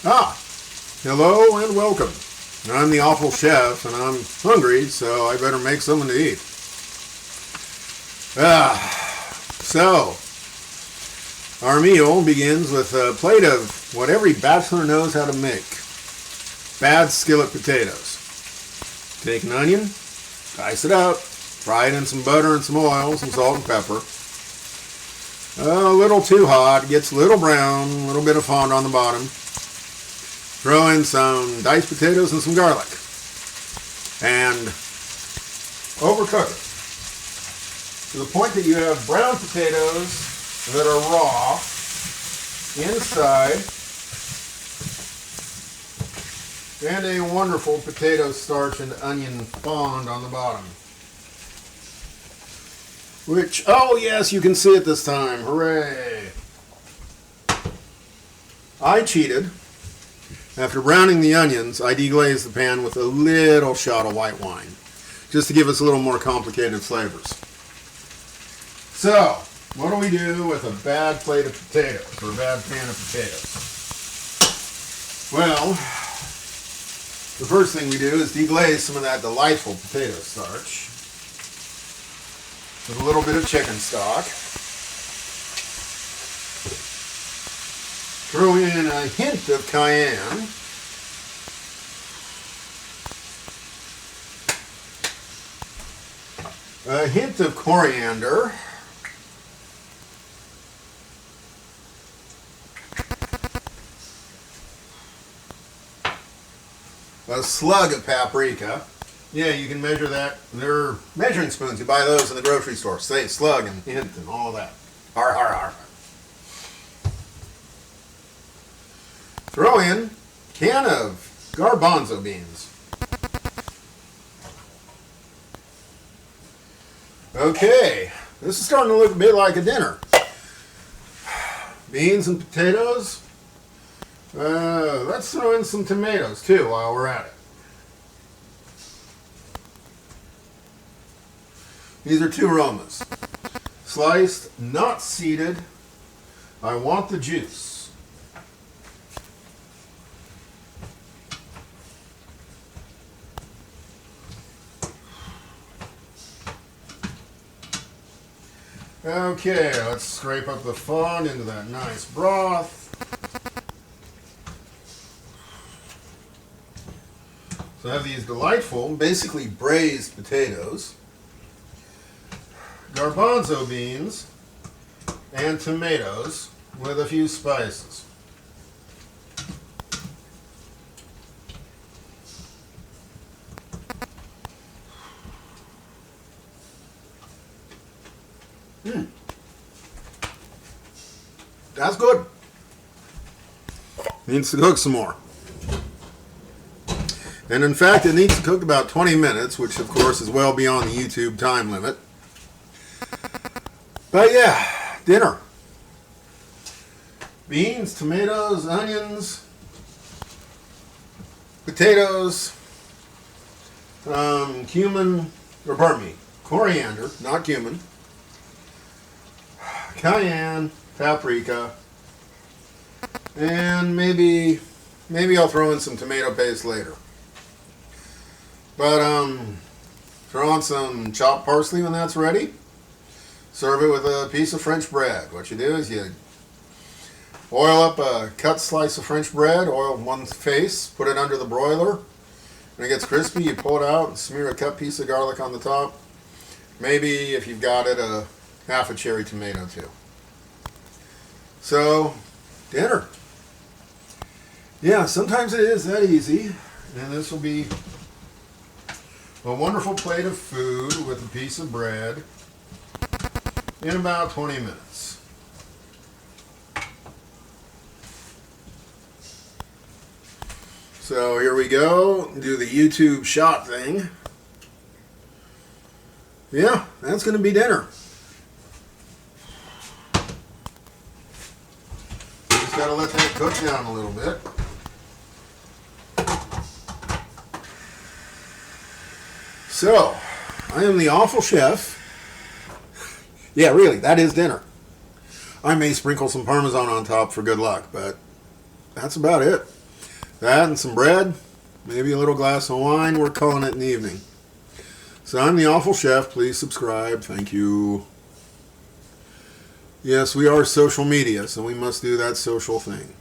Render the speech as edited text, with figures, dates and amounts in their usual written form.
Ah, hello and welcome. I'm the awful chef and I'm hungry, so I better make something to eat. So our meal begins with a plate of what every bachelor knows how to make. Bad skillet potatoes. Take an onion, dice it up, fry it in some butter and some oil, some salt and pepper. A little too hot, gets a little brown, a little bit of fond on the bottom. Throw in some diced potatoes and some garlic. And overcook it to the point that you have brown potatoes that are raw inside and a wonderful potato starch and onion fond on the bottom. Which, oh yes, you can see it this time. Hooray! I cheated. After browning the onions, I deglazed the pan with a little shot of white wine, just to give us a little more complicated flavors. So, what do we do with a bad plate of potatoes, or a bad pan of potatoes? Well, the first thing we do is deglaze some of that delightful potato starch with a little bit of chicken stock. Throw in a hint of cayenne. A hint of coriander. A slug of paprika. Yeah, you can measure that. They're measuring spoons. You buy those in the grocery store. Say slug and hint and all that. Har, har, har. Throw in a can of garbanzo beans. Okay, this is starting to look a bit like a dinner. Beans and potatoes. Let's throw in some tomatoes too while we're at it. These are two Romas. Sliced, not seeded. I want the juice. Okay, let's scrape up the fond into that nice broth. So I have these delightful, basically braised potatoes, garbanzo beans, and tomatoes with a few spices. That's good. Needs to cook some more. And in fact, it needs to cook about 20 minutes, which of course is well beyond the YouTube time limit. But yeah, dinner. Beans, tomatoes, onions, potatoes, cumin, or pardon me, coriander, not cumin, cayenne, paprika, and maybe I'll throw in some tomato paste later. But throw on some chopped parsley when that's ready. Serve it with a piece of French bread. What you do is you oil up a cut slice of French bread, oil one face, put it under the broiler. When it gets crispy, you pull it out and smear a cut piece of garlic on the top. Maybe, if you've got it, half a cherry tomato too. So, dinner. Yeah, sometimes it is that easy. And this will be a wonderful plate of food with a piece of bread in about 20 minutes. So here we go. Do the YouTube shot thing. Yeah, that's going to be dinner. Just got to let that cook down a little bit. So, I am the awful chef. Yeah, really, that is dinner. I may sprinkle some Parmesan on top for good luck, but that's about it. That and some bread, maybe a little glass of wine. We're calling it an evening. So I'm the Awful Chef. Please subscribe. Thank you. Yes, we are social media, so we must do that social thing.